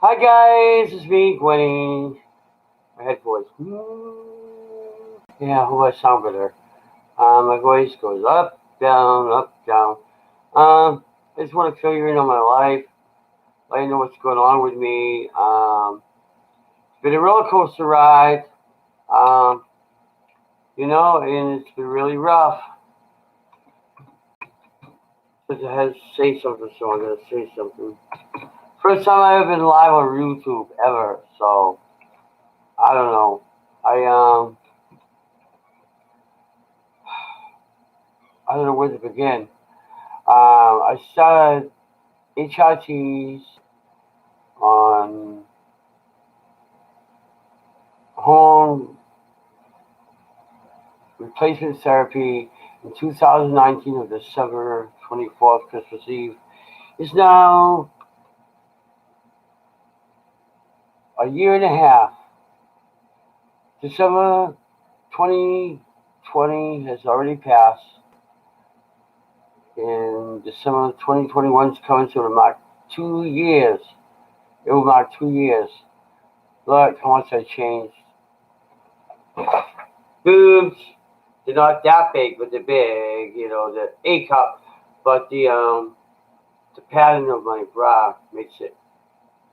Hi guys, it's me, GWYNN. My head voice. Yeah, I hope I sound better. My voice goes up, down, up, down. I just want to fill you in on my life, let you know what's going on with me. It's been a roller coaster ride, um, and it's been really rough. But I had to say something, so I'm gonna say something. First time I ever been live on YouTube ever, so I don't know. I don't know where to begin. I started HRTs on home replacement therapy in 2019 of December 24th, Christmas Eve. It's now a year and a half. December 2020 has already passed, and December 2021 is coming, so it'll mark 2 years. It will mark 2 years. Look how much I changed. Boobs, they're not that big, but they're big. The A cup, but the pattern of my bra makes it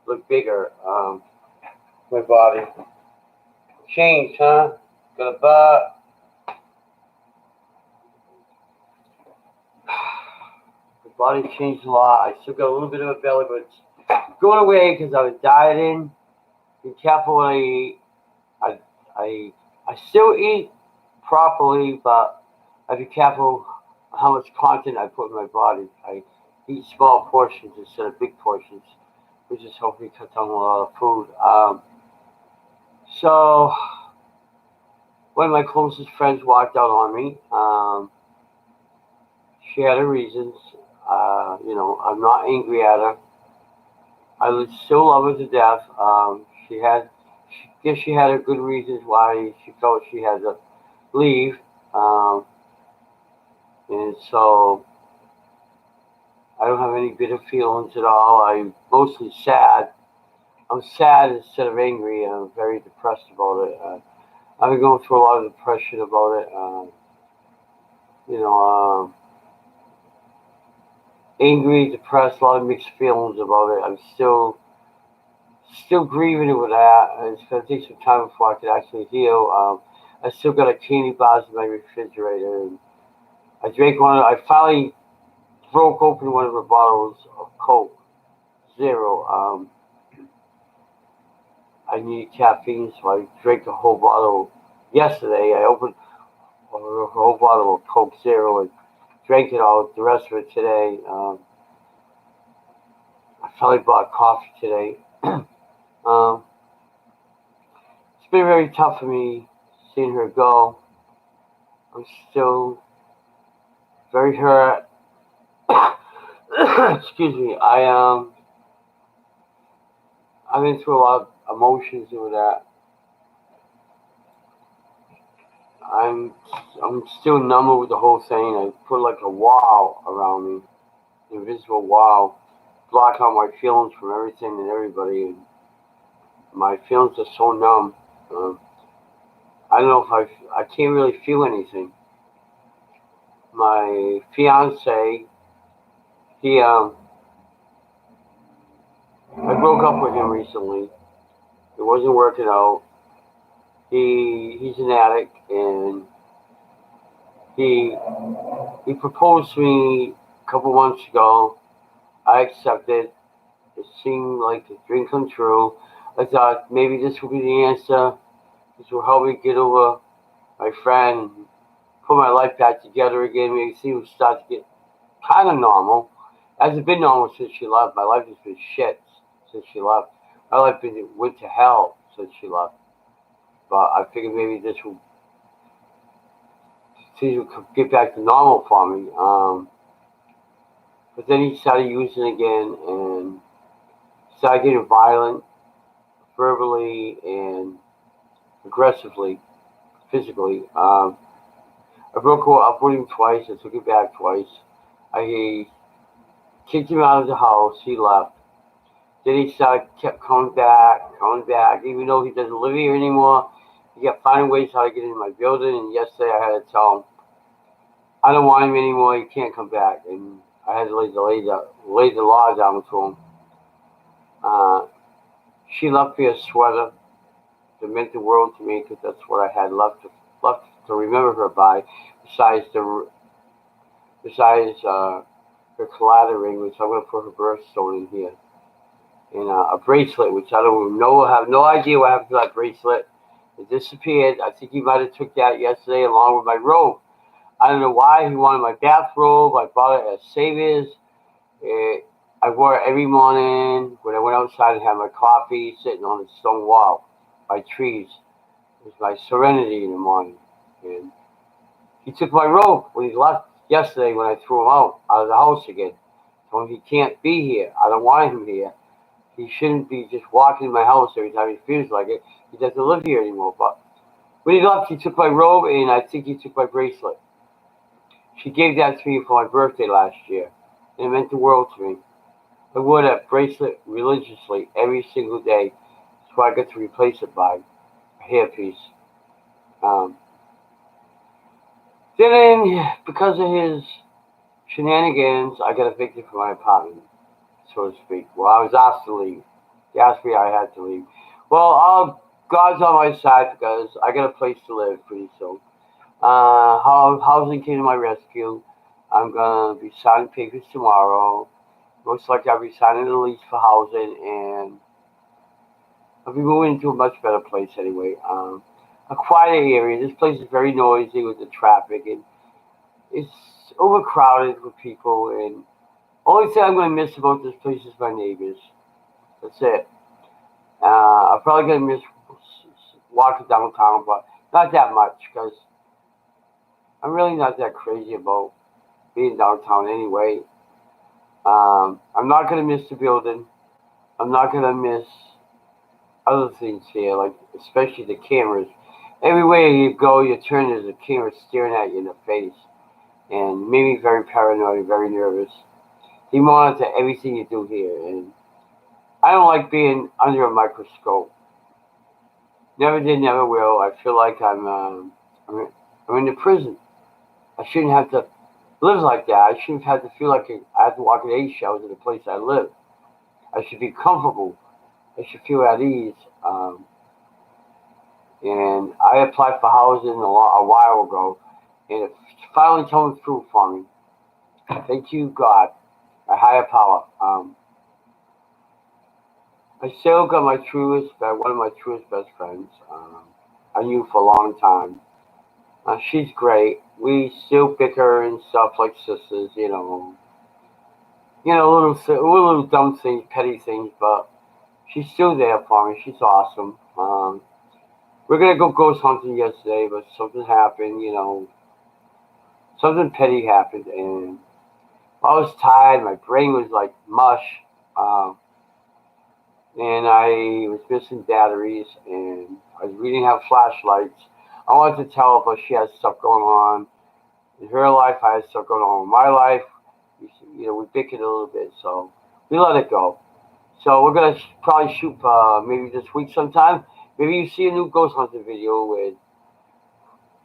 look bigger. My body changed, huh? Got a butt. The body changed a lot. I still got a little bit of a belly, but it's going away because I was dieting. Be careful what I eat. I I I still eat properly, but I be careful how much content I put in my body. I eat small portions instead of big portions, which is hopefully cut down a lot of food. So one of my closest friends walked out on me. She had her reasons. I'm not angry at her. I would still love her to death. Guess she had her good reasons why she felt she had to leave. Um, and so I don't have any bitter feelings at all. I'm mostly sad. I'm sad instead of angry. I'm very depressed about it. I've been going through a lot of depression about it. You know, angry, depressed, a lot of mixed feelings about it. I'm still grieving over that, and it's gonna take some time before I can actually heal. I still got a candy bars in my refrigerator, and I drank one. I finally broke open one of the bottles of Coke Zero. I needed caffeine, so I drank a whole bottle yesterday. I opened a whole bottle of Coke Zero and drank it all. The rest of it today. I finally bought coffee today. um, it's been very tough for me seeing her go. I'm still very hurt. Excuse me. I've been through a lot of emotions over that. I'm I'm still numb with the whole thing. I put like a wall around me, invisible wall, block out my feelings from everything and everybody. And my feelings are so numb. Um, I don't know if I can't really feel anything. My fiance, he I broke up with him recently. It wasn't working out. He's an addict, and he he proposed to me a couple months ago. I accepted. It seemed like a dream come true. I thought maybe this would be the answer. This will help me get over my friend, put my life back together again. Maybe things would start to get kind of normal. Hasn't been normal since she left. My life has been shit since she left. My life went to hell since she left. But I figured maybe this will things will get back to normal for me. But then he started using again and started getting violent, verbally and aggressively, physically. I broke up with him twice. I took it back twice. I kicked him out of the house. He left. Then he kept coming back, even though he doesn't live here anymore. He kept finding ways how to get into my building. And yesterday I had to tell him, I don't want him anymore. He can't come back. And I had to lay the law down to him. She left me a sweater that meant the world to me because that's what I had left to remember her by. Besides her collar ring, which I'm going to put her birthstone in here, and a bracelet, which I don't even know. I have no idea what happened to that bracelet. It disappeared. I think he might have took that yesterday along with my robe. I don't know why he wanted my bathrobe. I bought it at Savers. I wore it every morning when I went outside and had my coffee sitting on the stone wall by trees. It was my serenity in the morning. And he took my robe when he left yesterday when I threw him out of the house again. Told him he can't be here. I don't want him here. He shouldn't be just walking in my house every time he feels like it. He doesn't live here anymore. But when he left, he took my robe and I think he took my bracelet. She gave that to me for my birthday last year, and it meant the world to me. I wore that bracelet religiously every single day, so I got to replace it by a hairpiece. Then, because of his shenanigans, I got evicted from my apartment, so to speak. Well, I was asked to leave. They asked me I had to leave. Well, God's on my side because I got a place to live pretty soon. Housing came to my rescue. I'm going to be signing papers tomorrow. Most likely I'll be signing the lease for housing, and I'll be moving into a much better place anyway. A quieter area. This place is very noisy with the traffic, and it's overcrowded with people. And only thing I'm going to miss about this place is my neighbors. That's it. I'm probably going to miss walking downtown, but not that much because I'm really not that crazy about being downtown anyway. I'm not going to miss the building. I'm not going to miss other things here, like especially the cameras. Everywhere you go, you turn, there's a camera staring at you in the face, and made me very paranoid, very nervous. They monitor everything you do here, and I don't like being under a microscope. Never did, never will. I feel like I'm in the prison. I shouldn't have to live like that. I shouldn't have to feel like I have to walk in eggshells in the place I live. I should be comfortable. I should feel at ease. And I applied for housing a while ago, and it's finally coming through for me. Thank you, God, a higher power. I still got one of my truest best friends. I knew for a long time. She's great. We still bicker and stuff like sisters, little dumb things, petty things, but she's still there for me. She's awesome. We're gonna go ghost hunting yesterday, but something happened. Something petty happened, and I was tired. My brain was like mush, and I was missing batteries, and I really didn't have flashlights. I wanted to tell her, but she had stuff going on in her life. I had stuff going on in my life. We bickered a little bit, so we let it go. So we're gonna probably shoot maybe this week sometime. Maybe you see a new ghost hunting video with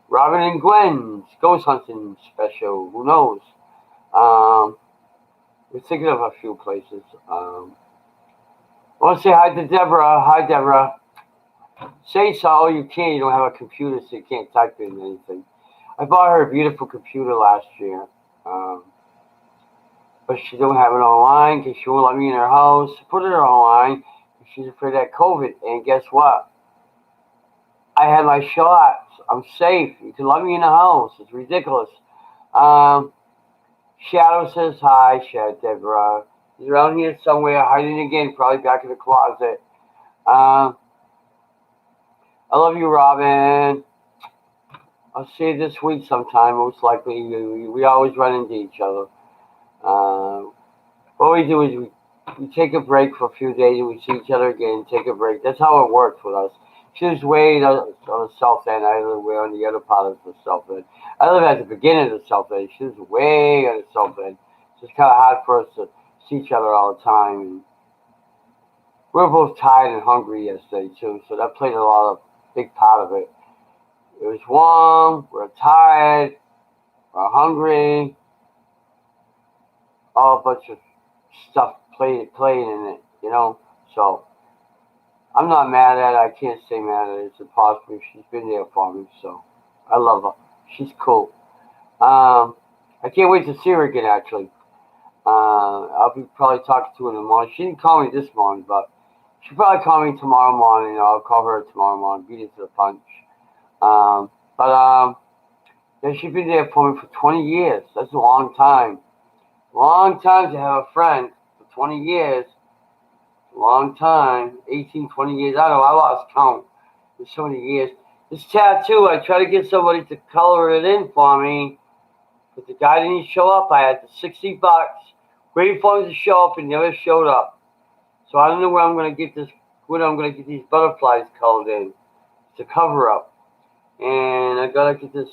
Robin and Gwen's ghost hunting special. Who knows? We're thinking of a few places. I want to say hi to Deborah. Hi, Deborah. Say so all you can. You don't have a computer, so you can't type in anything. I bought her a beautiful computer last year, but she don't have it online because she won't let me in her house. Put it online. She's afraid of COVID. And guess what? I had my shots. I'm safe. You can let me in the house. It's ridiculous. Shadow says hi. Deborah. He's around here somewhere, hiding again, probably back in the closet. I love you, Robin. I'll see you this week sometime, most likely. We always run into each other. What we do is we take a break for a few days and we see each other again, take a break. That's how it works with us. She lives way on the south end. I live way on the other part of the south end. I live at the beginning of the south end. She lives way on the south end. So it's kind of hard for us to see each other all the time. we were both tired and hungry yesterday too, so that played big part of it. It was warm, we're tired, we're hungry, all a bunch of stuff playing in it, you know. So I'm not mad at it. I can't say mad at it. It's impossible. She's been there for me, so I love her. She's cool. I can't wait to see her again. Actually, I'll be probably talking to her in the morning. She didn't call me this morning, but she'll probably call me tomorrow morning. I'll call her tomorrow morning. Beat it to the punch. But yeah, she's been there for me for 20 years. That's a long time. Long time to have a friend for 20 years. Long time. 18, 20 years. I don't know. I lost count. There's so many years. This tattoo, I tried to get somebody to color it in for me, but the guy didn't show up. I had the $60, waiting for him to show up, and never showed up. So I don't know where I'm going to get this. Where I'm going to get these butterflies colored in. It's a cover up, and I gotta get this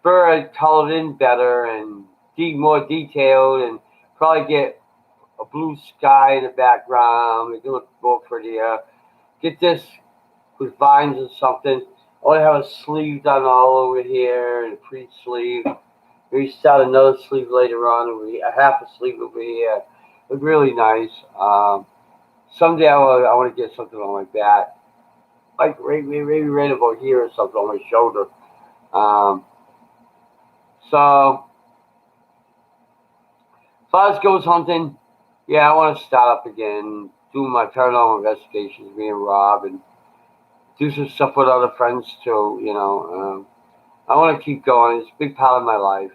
bird colored in better and more detailed, and probably get a blue sky in the background. Make it look more prettier. Get this with vines or something. I want to have a sleeve done all over here and a pre-sleeve. Maybe start another sleeve later on over here, a half a sleeve over here. Look really nice. Someday I want to get something on my back, like maybe right about here or something on my shoulder. So as far as goes hunting, yeah, I want to start up again, do my paranormal investigations, me and Rob, and do some stuff with other friends too. You know, I want to keep going. It's a big part of my life.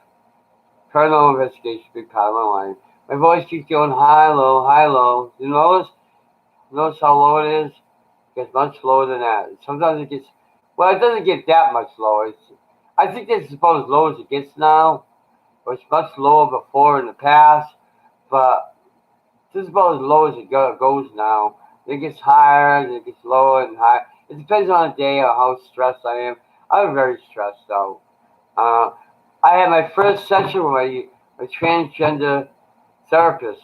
Paranormal investigation is a big part of my life. My voice keeps going high, low, high, low. You notice? Notice how low it is? It gets much lower than that. Sometimes it gets, well, it doesn't get that much lower. I think this is about as low as it gets now. It was much lower before in the past, but this is about as low as it goes now. It gets higher, and it gets lower and higher. It depends on the day or how stressed I am. I'm very stressed out. I had my first session with my transgender therapist,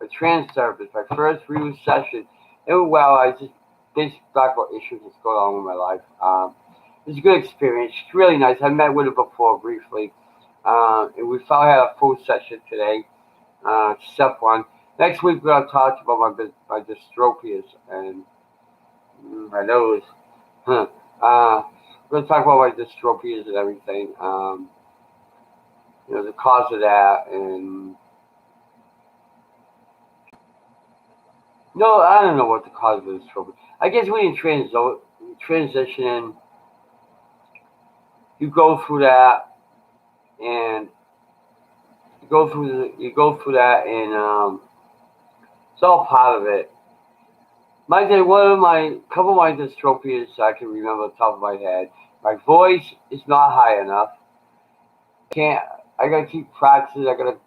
a trans therapist, my first real session. It went well. I just basically talked about issues that's going on with my life. It was a good experience. She's really nice. I met with her before briefly. And we finally had a full session today, step one. Next week we're going to talk about my dystropias and my nose. Huh. We're going to talk about my dystropias and everything. The cause of that, and no, I don't know what the cause of dystropia. I guess when you transition, you go through that, and you go through that, and it's all part of it. Couple of my dystropias I can remember off the top of my head. My voice is not high enough. I gotta keep practicing. I gotta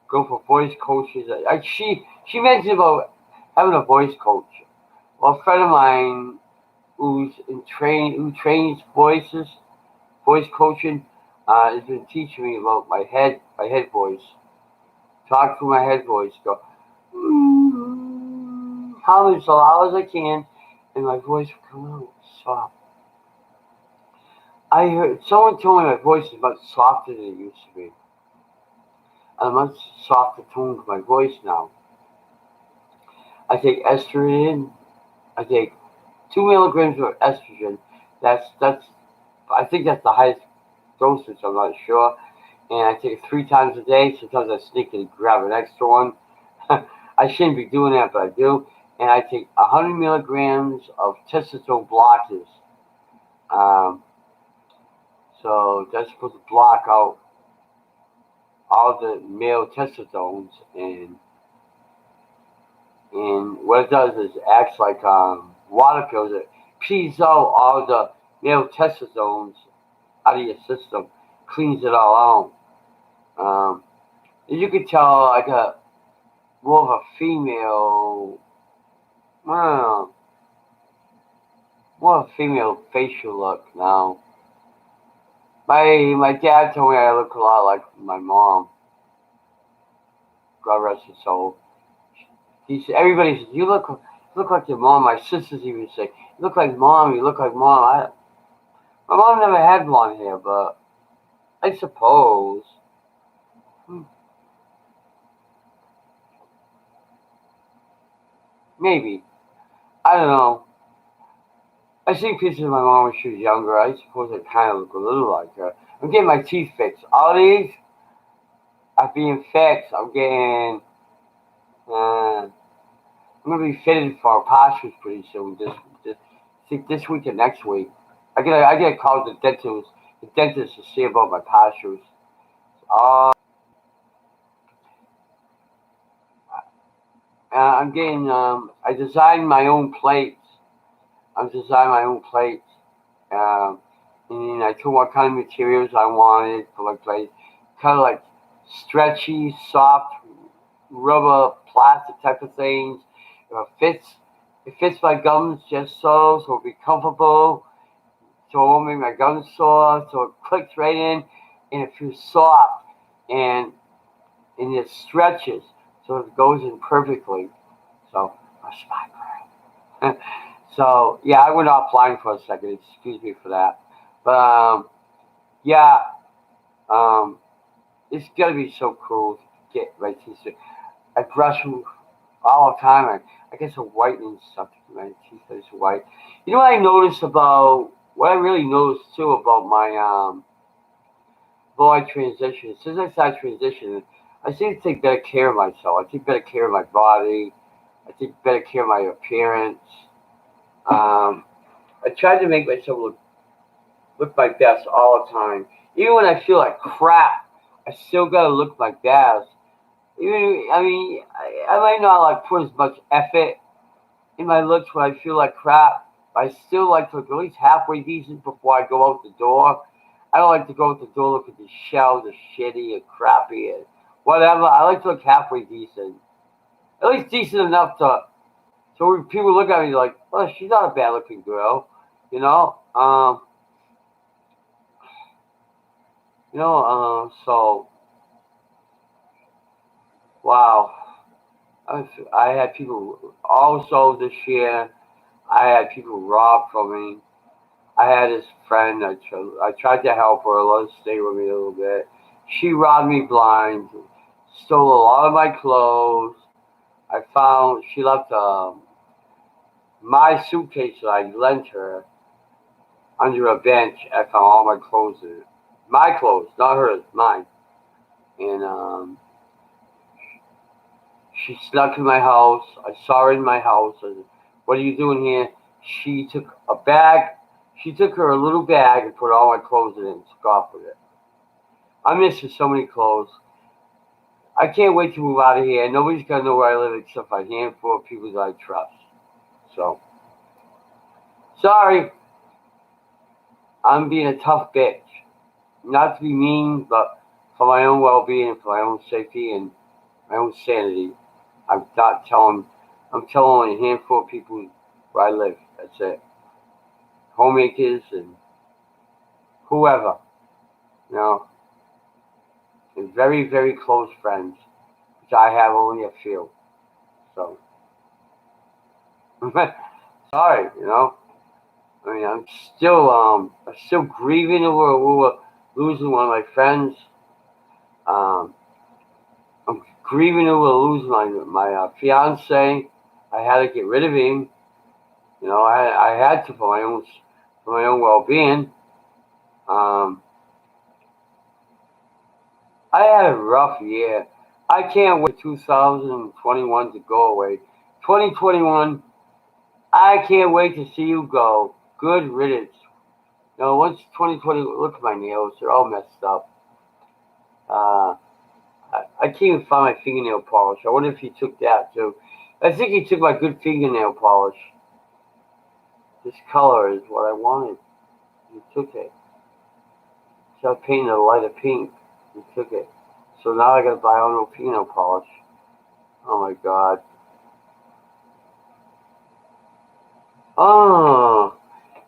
go for voice coaches. She mentioned about having a voice coach. Well, a friend of mine who trains voice coaching, has been teaching me about my head voice. Talk through my head voice. Go how as loud as I can, and my voice will come out soft. I heard someone told me my voice is much softer than it used to be. A much softer tone to my voice now. I take estrogen. I take 2 milligrams of estrogen. That's I think that's the highest dosage. I'm not sure. And I take it 3 times a day. Sometimes I sneak and grab an extra one. I shouldn't be doing that, but I do. And I take 100 milligrams of testosterone blockers. So that's supposed to block out all the male testosterone, and what it does is it acts like water pills. It pees out all the male testosterone out of your system, cleans it all out. As you can tell, I got more of a female, well, more of a female facial look now. My dad told me I look a lot like my mom. God rest her soul. he said, everybody said, you look like your mom. My sisters even say, you look like mom. You look like mom. My mom never had blonde hair, but I suppose. Maybe. I don't know. I see pictures of my mom when she was younger. I suppose I kind of look a little like her. I'm getting my teeth fixed. All these are being fixed. I'm gonna be fitted for postures pretty soon. This week and next week. I get a call to the dentist to see about my postures. I'm getting. I designed my own plates. I'm designing my own plates. Um, and I told what kind of materials I wanted for my plates. Kind of like stretchy, soft, rubber, plastic type of things. It fits my gums just so it'll be comfortable. So it won't make my gums sore. So it clicks right in, and it feels soft, and it stretches, so it goes in perfectly. So a spot. So yeah, I went offline for a second. Excuse me for that. But yeah, um, it's gonna be so cool to get my teeth. I brush them all the time. I get some whitening stuff to keep my teeth nice and white. You know what I noticed about what I really noticed too about my before I transition. Since I started transitioning, I seem to take better care of myself. I take better care of my body. I take better care of my appearance. Um, I try to make myself look my best all the time. Even when I feel like crap, I still gotta look my best. Even I mean, I might not like put as much effort in my looks when I feel like crap, but I still like to look at least halfway decent before I go out the door. I don't like to go out the door looking disheveled or shitty or crappy or whatever. I like to look halfway decent, at least decent enough to so when people look at me like, well, she's not a bad looking girl, you know. So wow. I had people also this year. I had people rob from me. I had this friend. I tried to help her. Let her stay with me a little bit. She robbed me blind. Stole a lot of my clothes. I found she left my suitcase that I lent her under a bench. I found all my clothes in it. My clothes, not hers, mine. And she snuck in my house. I saw her in my house. I said, "What are you doing here?" She took a bag. She took her little bag and put all my clothes in it and took off with it. I'm missing so many clothes. I can't wait to move out of here. Nobody's gonna know where I live except a handful of people that I trust. So sorry, I'm being a tough bitch. Not to be mean, but for my own well-being, for my own safety, and my own sanity. I'm not telling. I'm telling a handful of people where I live. That's it. Homemakers and whoever, you know, and very, very close friends, which I have only a few. So, sorry, you know. I mean, I'm still grieving over losing one of my friends. Um, I'm grieving over losing my fiance. I had to get rid of him. You know, I had to for my own well-being. Um, I had a rough year. I can't wait for 2021 to go away. 2021, I can't wait to see you go. Good riddance. You know, once 2020, look at my nails. They're all messed up. Uh, I can't even find my fingernail polish. I wonder if he took that too. I think he took my good fingernail polish. This color is what I wanted. He took it. So I painted a lighter pink. He took it. So now I gotta buy all new fingernail polish. Oh my god. Oh,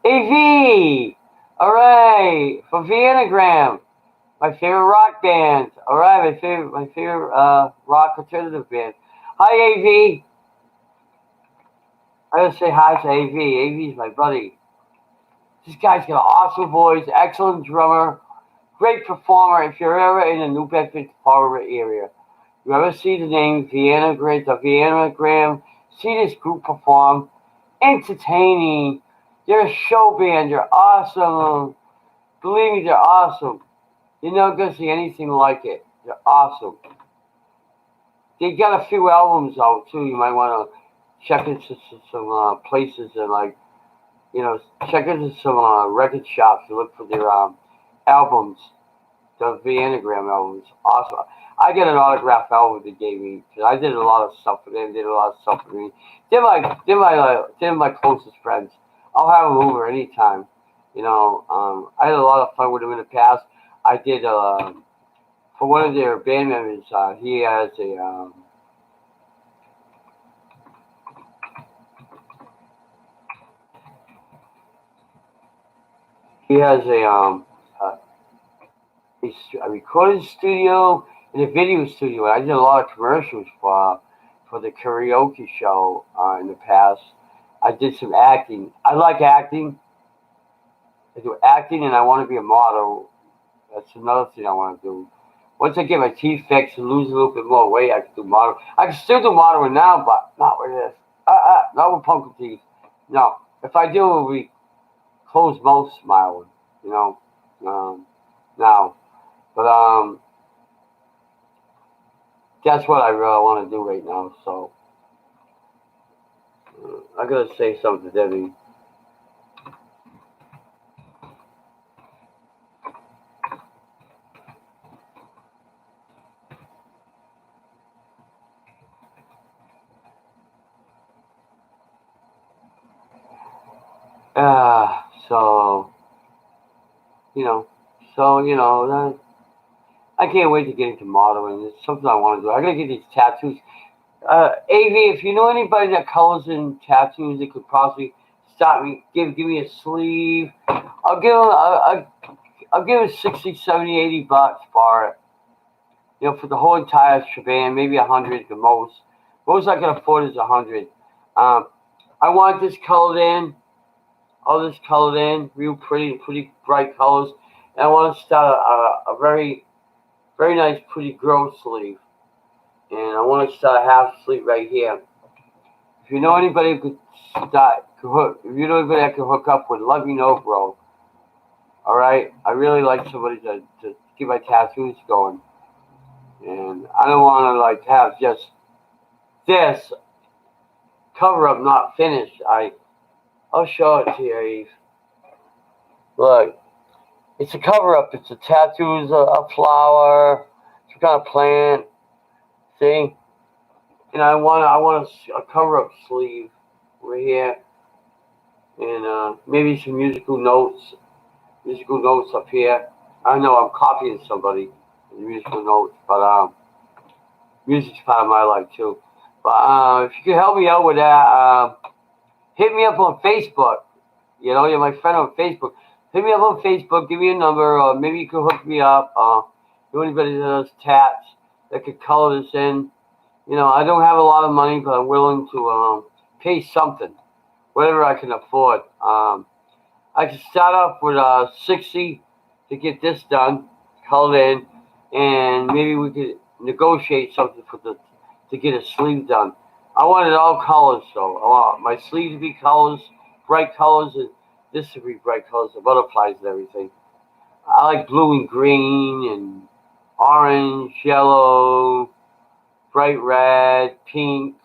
AV! Alright, for Viennagram, my favorite rock band. Alright, my favorite rock alternative band. Hi, AV. I gotta say hi to AV. AV is my buddy. This guy's got an awesome voice, excellent drummer, great performer. If you're ever in the New Bedford Harbor area, you ever see the name the Viennagram, see this group perform, entertaining. They're a show band. They're awesome. Believe me, they're awesome. You're not gonna see anything like it. They're awesome. They got a few albums out too. You might want to check into some places and check into some record shops to look for their albums. The Viennagram albums, awesome. I get an autograph album they gave me because I did a lot of stuff for them. Did a lot of stuff for me. They're my closest friends. I'll have them over anytime. I had a lot of fun with them in the past. I did for one of their band members. He has a he has a recording studio and a video studio. I did a lot of commercials for the karaoke show in the past. I did some acting. I like acting. I do acting, and I want to be a model. That's another thing I want to do. Once I get my teeth fixed and lose a little bit more weight, I can do model. I can still do modeling now, but not with this. Not with pumpkin teeth. No. If I do, it will be closed mouth smiling. Now. But that's what I really want to do right now. So I gotta say something to Debbie. So I can't wait to get into modeling. It's something I want to do. I gotta get these tattoos. AV, if you know anybody that colors in tattoos that could possibly stop me, give me a sleeve. I'll give it 60, 70, 80 bucks for it. For the whole entire shebang, maybe 100 the most. Most I can afford is 100. I want this colored in, all this colored in, real pretty bright colors. And I want to start a very, very nice, pretty girl sleeve. And I want to start a half sleeve right here. If you know anybody who if you know anybody that could hook up with, let me know, bro. All right, I really like somebody to get my tattoos going, and I don't want to have just this cover up not finished. I'll show it to you, Eve. Look, it's a cover up. It's a tattoos, a flower, some kind of plant. See, and I want a cover up sleeve over here, and maybe some musical notes up here. I know I'm copying somebody in musical notes, but music's part of my life too. But if you could help me out with that, hit me up on Facebook. You're my friend on Facebook. Hit me up on Facebook. Give me a number, or maybe you can hook me up. Anybody that does tats that could color this in. I don't have a lot of money, but I'm willing to pay something, whatever I can afford. I can start off with 60 to get this done, colored in, and maybe we could negotiate something to get a sleeve done. I want it all colors, though. I want my sleeve to be colors, bright colors, and this to be bright colors, the butterflies and everything. I like blue and green and orange, yellow, bright red, pink,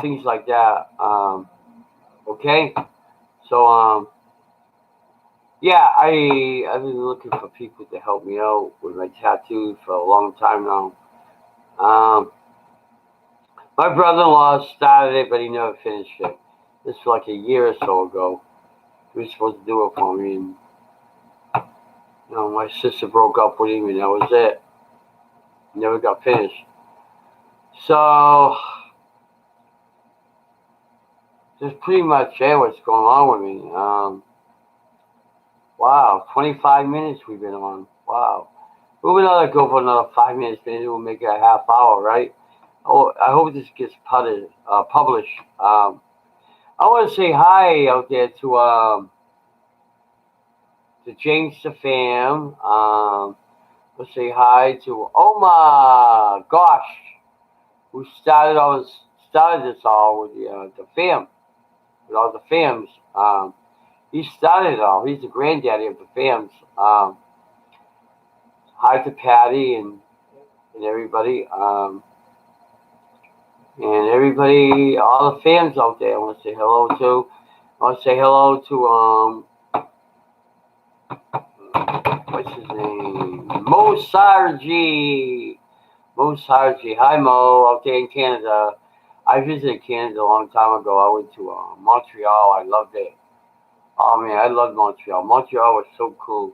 things like that. Okay? So, yeah, I've been looking for people to help me out with my tattoos for a long time now. My brother-in-law started it, but he never finished it. This was like a year or so ago. He was supposed to do it for me, and my sister broke up with him, and that was it. Never got finished. So that's pretty much what's going on with me. Wow, 25 minutes we've been on. Wow. We'll go for another 5 minutes, maybe we'll make it a half hour, right? Oh, I hope this gets published. I want to say hi out there to James the FaM. Let's say hi to oh my gosh, who started this all with the FaM, with all the FAMs. He started it all. He's the granddaddy of the FAMs. Hi to Patty and everybody. And everybody, all the fans out there, I want to say hello to. I want to say hello to what's his name? Mo Sargi. Mo Sargi. Hi Mo, out there in Canada. I visited Canada a long time ago. I went to Montreal. I loved it. Oh man, I loved Montreal. Montreal was so cool.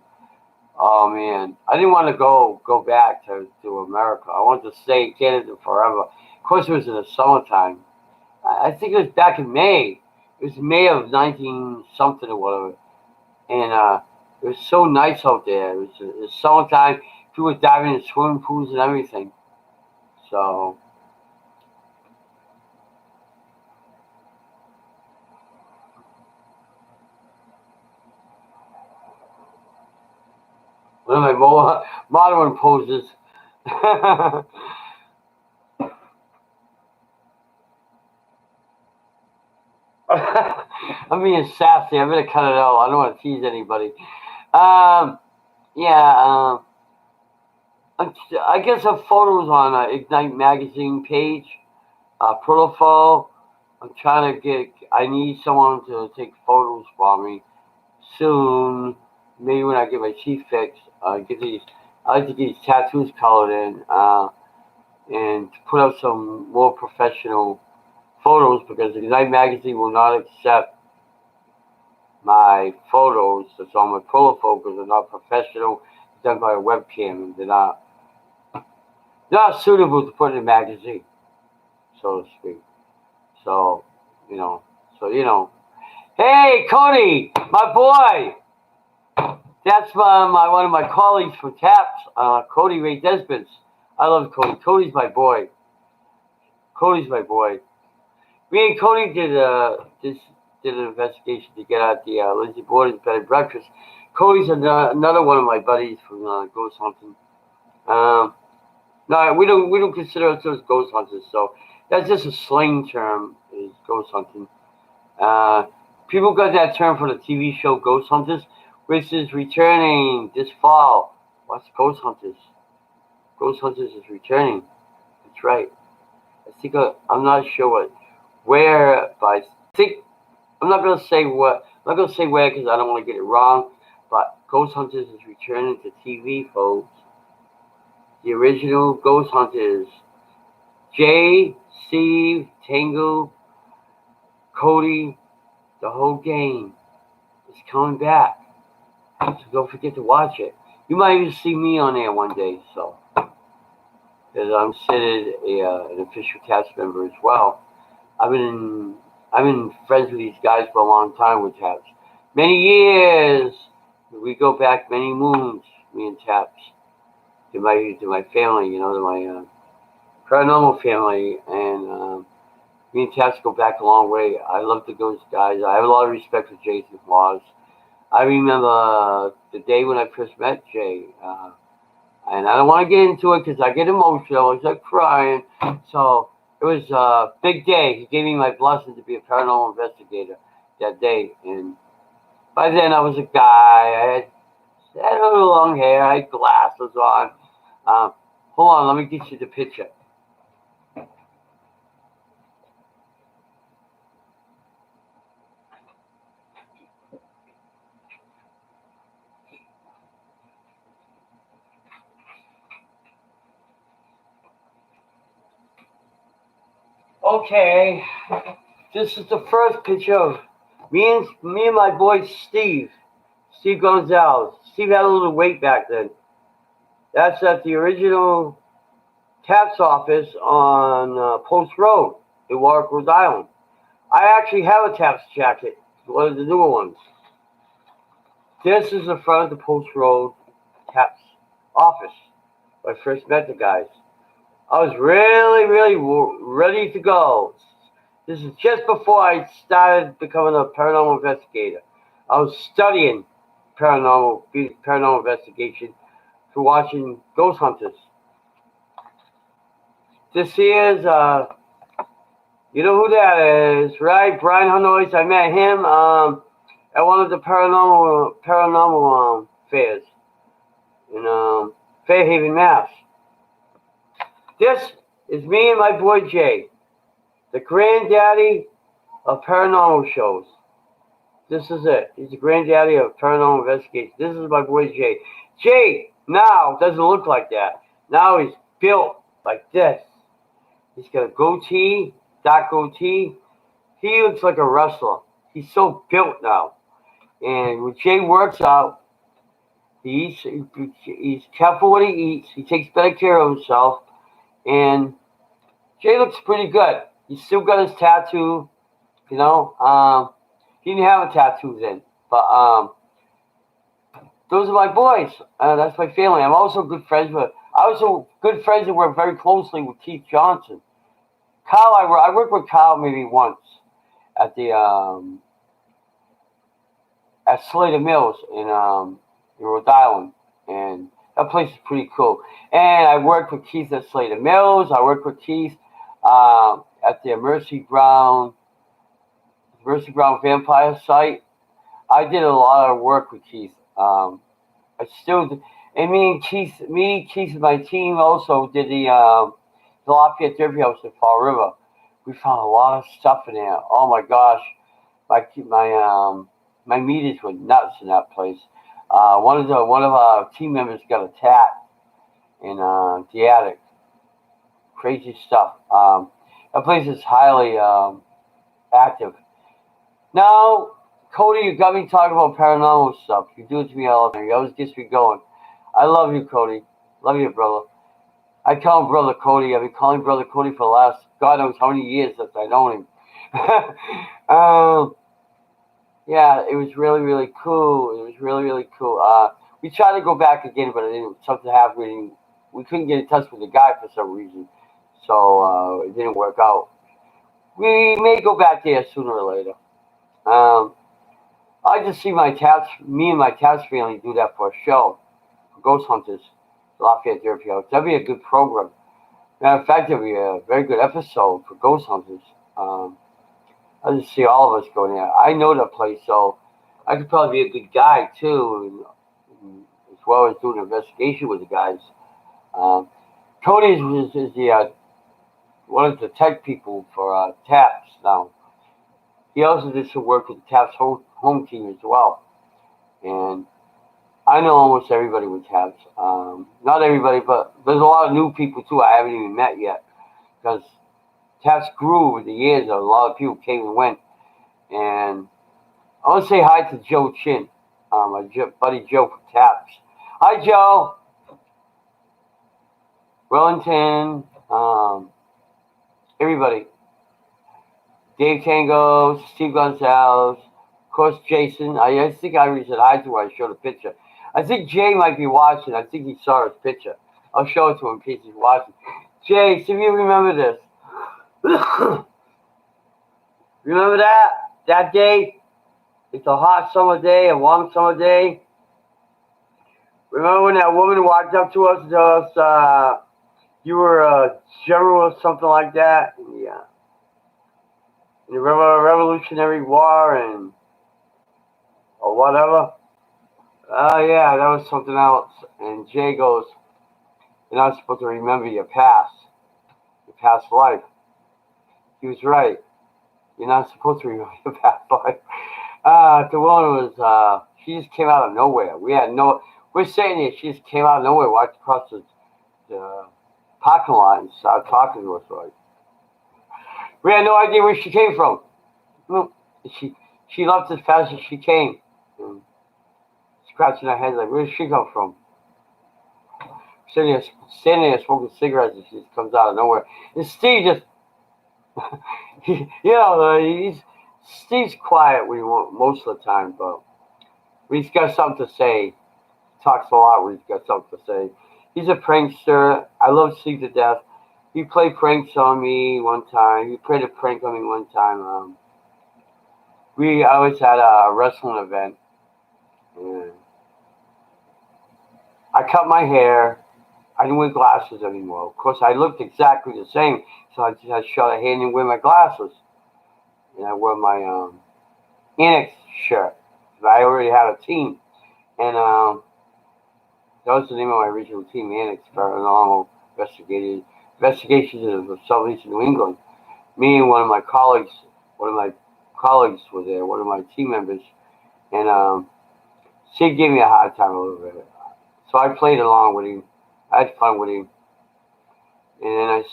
Oh man, I didn't want to go back to America. I wanted to stay in Canada forever. Of course, it was in the summertime. I think it was back in May. It was May of 19 something or whatever, and it was so nice out there. It was summertime. People were diving in swimming pools and everything. So, one of my more modern poses. I'm being sassy. I'm gonna cut it out. I don't want to tease anybody. Um, yeah. I guess have photos on Ignite magazine page, profile. I'm trying to get. I need someone to take photos for me soon. Maybe when I get my teeth fixed. Get these. I like to get these tattoos colored in, and to put up some more professional photos because Ignite magazine will not accept my photos that's on my profile because they're not professional. Done by a webcam and they're not suitable to put in a magazine, so to speak. So, you know, Hey, Cody, my boy. That's my one of my colleagues from TAPS, Cody Ray Desmond. I love Cody. Cody's my boy. Cody's my boy. Me and Cody did an investigation to get at the Lindsay Borden's bed and breakfast. Cody's another one of my buddies from Ghost Hunting. No, we don't consider ourselves ghost hunters, so that's just a slang term. Is ghost hunting. Uh, People got that term for the TV show Ghost Hunters, which is returning this fall. What's Ghost Hunters? Ghost Hunters is returning. That's right. I think I'm not sure where, but I think I'm not gonna say what. I'm not gonna say where because I don't want to get it wrong. But Ghost Hunters is returning to TV, folks. The original Ghost Hunters. Jay, Steve, Tango, Cody, the whole gang is coming back. So don't forget to watch it. You might even see me on there one day. So, because I'm considered an official cast member as well. I've been friends with these guys for a long time with Taps. Many years. We go back many moons. Me and Taps to my family. To my paranormal family, and me and Taps go back a long way. I love the Ghost guys. I have a lot of respect for Jason Hawes. I remember the day when I first met Jay, and I don't want to get into it because I get emotional. I start crying. So it was a big day. He gave me my blessing to be a paranormal investigator that day. And by then I was a guy. I had a little long hair. I had glasses on. Hold on, let me get you the picture. Okay, this is the first picture of me and my boy Steve Gonzalez. Steve had a little weight back then. That's at the original tax office on Post Road in Warwick, Rhode Island. I actually have a tax jacket, one of the newer ones. This is the front of the Post Road tax office. When I first met the guys. I was really, really ready to go. This is just before I started becoming a paranormal investigator. I was studying paranormal investigation for watching Ghost Hunters. This here's you know who that is, right? Brian Hanois. I met him at one of the paranormal fairs in Fairhaven, Mass. This is me and my boy Jay, the granddaddy of paranormal shows. This is it. He's the granddaddy of paranormal investigation. This is my boy Jay. Jay now doesn't look like that. Now he's built like this. He's got a goatee, dark goatee. He looks like a wrestler. He's so built now. And when Jay works out, he's careful what he eats. He takes better care of himself. And Jay looks pretty good. He's still got his tattoo. You know, he didn't have a tattoo then, but those are my boys. That's my family. I'm also good friends with. I also good friends and work very closely with Keith Johnson. Kyle, I worked with Kyle maybe once at the at Slater Mills in Rhode Island, and that place is pretty cool. And I worked with Keith at Slater Mills. I worked with Keith at the Mercy Brown Vampire site. I did a lot of work with Keith. I still do. And Keith and my team also did the Lafayette Derby House in Fall River. We found a lot of stuff in there. Oh my gosh, my meters were nuts in that place. One of our team members got attacked in the attic. Crazy stuff. That place is highly active. Now, Cody, you got me talking about paranormal stuff. You do it to me all the time. You always gets me going. I love you, Cody. Love you, brother. I call him Brother Cody. I've been calling Brother Cody for the last God knows how many years since I know him. Yeah, it was really, really cool. It was really, really cool. We tried to go back again, but something happened. We couldn't get in touch with the guy for some reason. So it didn't work out. We may go back there sooner or later. I just see me and my Tats family do that for a show, for Ghost Hunters, Lafayette Derby House. That'd be a good program. Matter of fact, that'd be a very good episode for Ghost Hunters. I just see all of us going there. I know that place, so I could probably be a good guide too, as well as doing an investigation with the guys. Cody is the one of the tech people for TAPS now. He also did some work with the TAPS home team as well. And I know almost everybody with TAPS. Not everybody, but there's a lot of new people too I haven't even met yet. Because TAPS grew over the years. A lot of people came and went. And I want to say hi to Joe Chin, my buddy Joe from TAPS. Hi, Joe. Wellington. Everybody. Dave Tango, Steve Gonzalez, of course, Jason. I think I already said hi to him. I showed a picture. I think Jay might be watching. I think he saw his picture. I'll show it to him in case he's watching. Jay, see if you remember this. Remember that? That day? It's a hot summer day, a warm summer day. Remember when that woman walked up to us and told us you were a general or something like that? Yeah. You remember the Revolutionary War or whatever? Oh, yeah, that was something else. And Jay goes, you're not supposed to remember your past life. He was right. You're not supposed to remember your past life. The woman was, she just came out of nowhere. We're sitting here, she just came out of nowhere, walked across the parking lot and started talking to us like. We had no idea where she came from. She left as fast as she came. And scratching her head like, where did she come from? Standing there smoking cigarettes and she just comes out of nowhere. And Steve just, Steve's quiet most of the time, but when he's got something to say, he talks a lot when he's got something to say. He's a prankster. I love Steve to death. he played pranks on me one time. He played a prank on me one time. I was at a wrestling event, and I cut my hair. I didn't wear glasses anymore. Of course, I looked exactly the same, so I just had shot a hand and wear my glasses. And I wore my Annex shirt. I already had a team, and that was the name of my original team, Annex Paranormal Investigations of Southeastern New England. Me and one of my colleagues were there, one of my team members, and Sid gave me a hard time a little bit. So I played along with him. I had fun with him, and I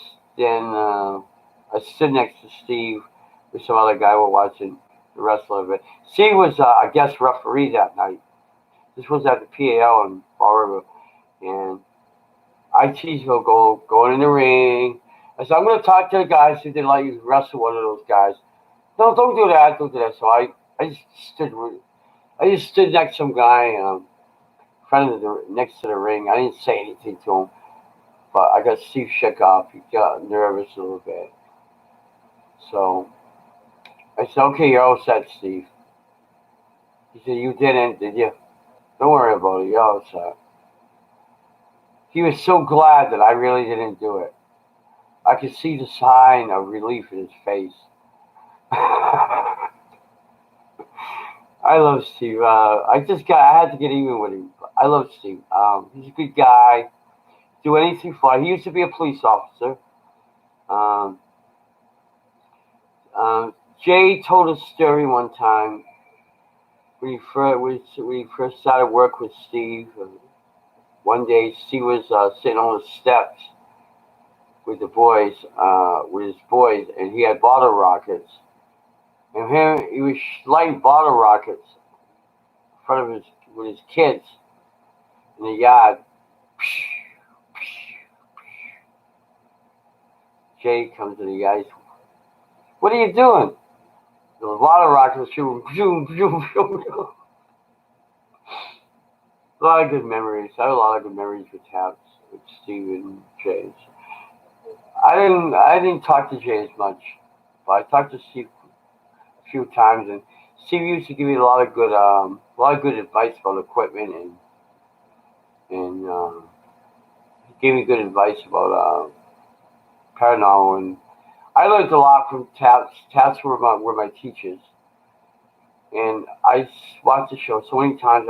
stood next to Steve with some other guy. We're watching the wrestling of it. Steve was a guest referee that night. This was at the PAL in Fall River, and I teased him going in the ring. I said, I'm going to talk to the guys if they let you wrestle one of those guys. No, don't do that. Don't do that. So I just stood next to some guy, next to the ring. I didn't say anything to him, but I got Steve shook off. He got nervous a little bit. So I said, okay, you're all set, Steve. He said, you didn't, did you? Don't worry about it. You're all set. He was so glad that I really didn't do it. I could see the sign of relief in his face. I love Steve. I had to get even with him. I love Steve. He's a good guy. Do anything for him. He used to be a police officer. Jay told a story one time when he first started work with Steve. One day, Steve was sitting on the steps with his boys, and he had bottle rockets. And he was lighting bottle rockets in front of with his kids in the yard. Jay comes to the yard. What are you doing? The bottle rockets shooting. A lot of good memories. I have a lot of good memories with Taps, with Steve and Jay. I didn't talk to Jay as much, but I talked to Steve a few times, and Steve used to give me a lot of good advice about equipment, and he gave me good advice about paranormal, and I learned a lot from Taps. Taps were my teachers, and I watched the show so many times.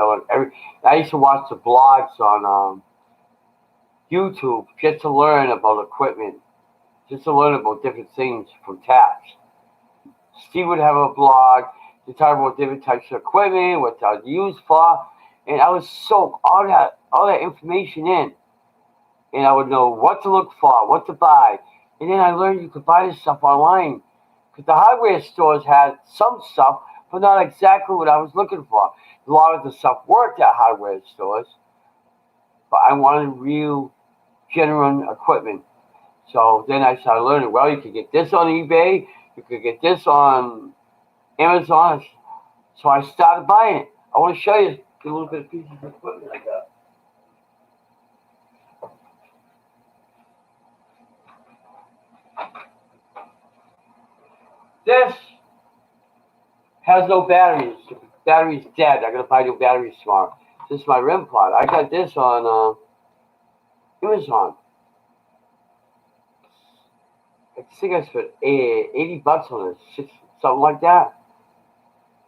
I used to watch the blogs on YouTube just to learn about equipment, just to learn about different things from Taps. Steve would have a blog to talk about different types of equipment, what they're used for, and I would soak all that information in, and I would know what to look for, what to buy, and then I learned you could buy this stuff online because the hardware stores had some stuff, but not exactly what I was looking for. A lot of the stuff worked at hardware stores, but I wanted real, genuine equipment. So then I started learning, well, you could get this on eBay, you could get this on Amazon. So I started buying it. I want to show you a little bit of pieces of equipment I got. This has no batteries. The battery's dead. I gotta buy new batteries tomorrow. This is my REM pod. I got this on Amazon. I think I spent $80 on it, something like that.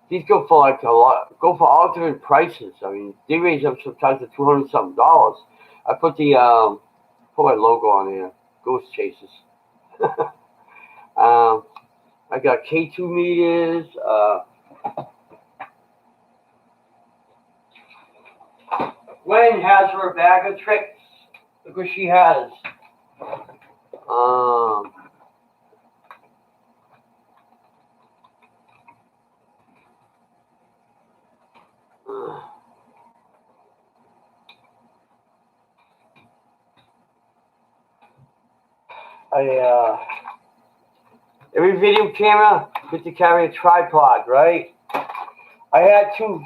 These go for like go for all different prices. I mean, they range up sometimes to $200 something. I put my logo on here, Ghost Chasers. I got K2 meters. GWYNN has her bag of tricks. Look what she has. Every video camera gets to carry a tripod, right? I had two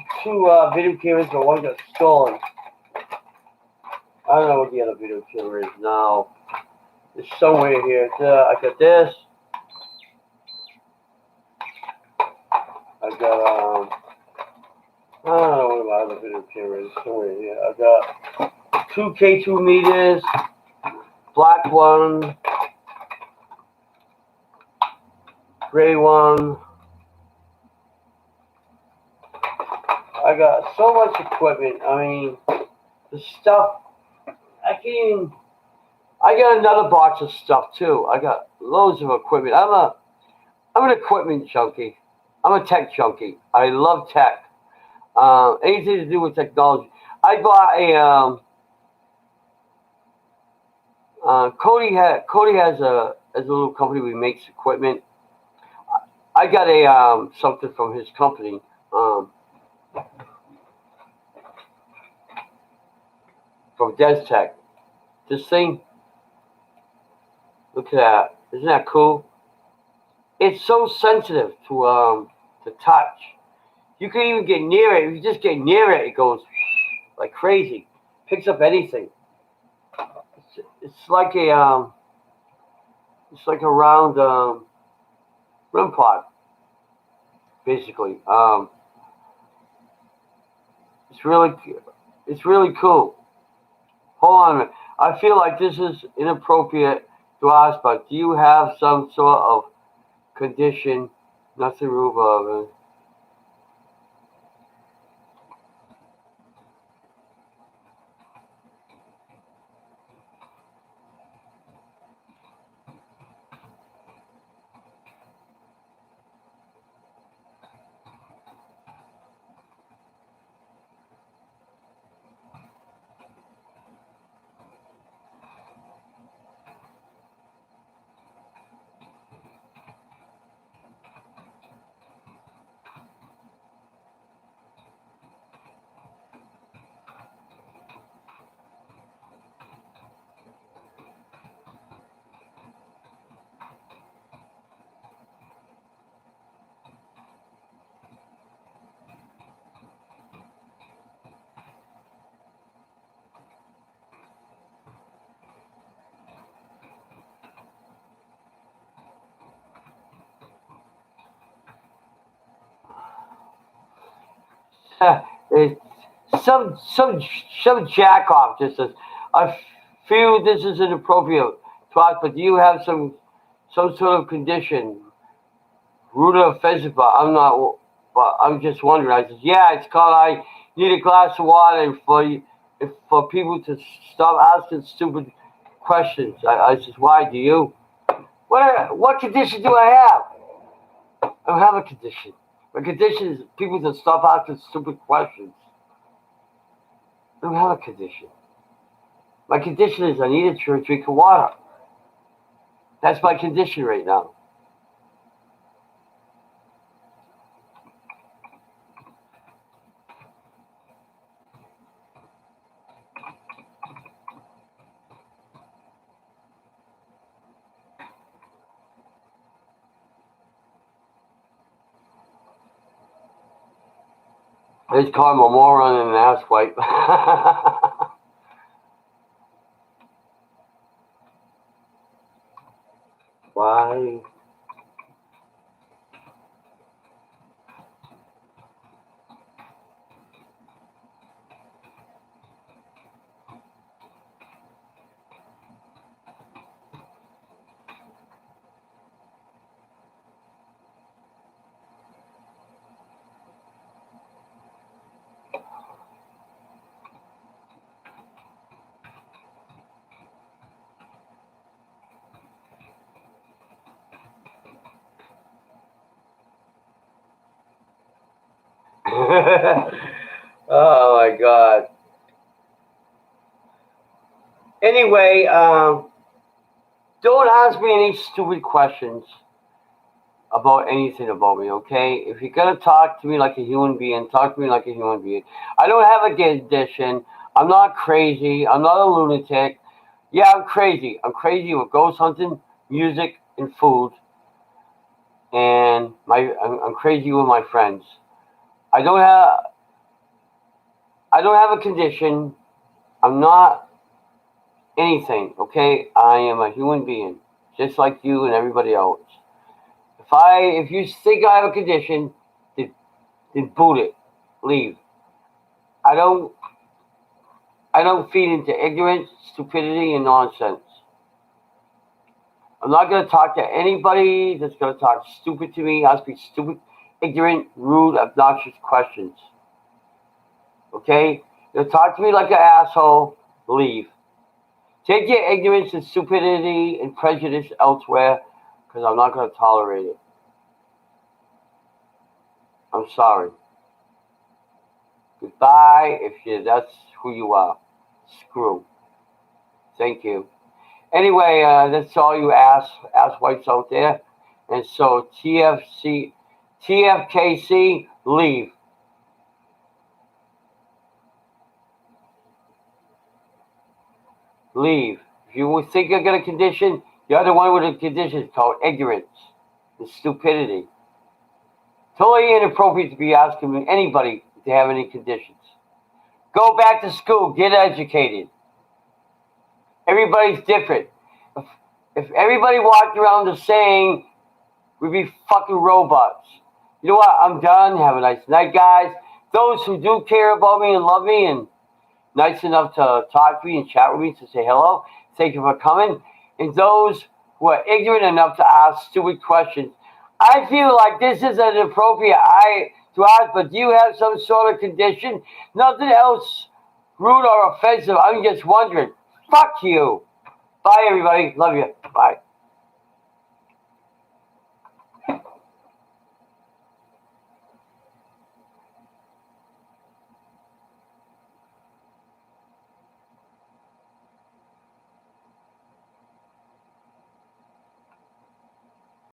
video cameras, but one got stolen. I don't know what the other video camera is now. It's somewhere here. I got this. I got I don't know what my other video camera is. Somewhere here. I got 2K2 meters, black one, gray one. I got so much equipment. I mean, the stuff. I can't even. I got another box of stuff too. I got loads of equipment. I'm an equipment junkie. I'm a tech junkie. I love tech. Anything to do with technology. I bought a Cody has a little company who makes equipment. I got a something from his company. From DesTech. This thing, look at that. Isn't that cool? It's so sensitive to touch. You can even get near it. If you just get near it, it goes like crazy. Picks up anything. It's like a round REM pod, basically. It's really cool. Hold on a minute. I feel like this is inappropriate to ask, but do you have some sort of condition? Nothing rhubarb. It's some jack off just says, I feel this is inappropriate to ask, but do you have some sort of condition? Ruta Fezzipa, I'm not, but I'm just wondering. I said, yeah, it's called I need a glass of water and for people to stop asking stupid questions. I said, why do you? What condition do I have? I don't have a condition. My condition is people to stop asking stupid questions. I don't have a condition. My condition is I need a drink of water. That's my condition right now. I just call him a moron and an asswipe. Why? Oh my God. Anyway, don't ask me any stupid questions about anything about me, okay? If you're gonna talk to me like a human being, talk to me like a human being. I don't have a condition. I'm not crazy. I'm not a lunatic. Yeah, I'm crazy. I'm crazy with ghost hunting, music, and food. And I'm crazy with my friends. I don't have a condition. I'm not anything, okay? I am a human being, just like you and everybody else. If you think I have a condition, then boot it, leave. I don't feed into ignorance, stupidity, and nonsense. I'm not going to talk to anybody that's going to talk stupid to me, ask me stupid, ignorant, rude, obnoxious questions. Okay? You'll talk to me like an asshole, leave. Take your ignorance and stupidity and prejudice elsewhere, because I'm not going to tolerate it. I'm sorry. Goodbye if that's who you are. Screw. Thank you. Anyway, that's all you ass whites out there. And so TFKC, leave. Leave. If you think you're going to condition, you're the one with a condition called ignorance and stupidity. Totally inappropriate to be asking anybody if they have any conditions. Go back to school, get educated. Everybody's different. If everybody walked around the same, we'd be fucking robots. You know what? I'm done. Have a nice night, guys. Those who do care about me and love me and nice enough to talk to me and chat with me, to say hello, thank you for coming. And those who are ignorant enough to ask stupid questions, I feel like this is an appropriate to ask, but do you have some sort of condition? Nothing else rude or offensive. I'm just wondering. Fuck you. Bye, everybody. Love you. Bye.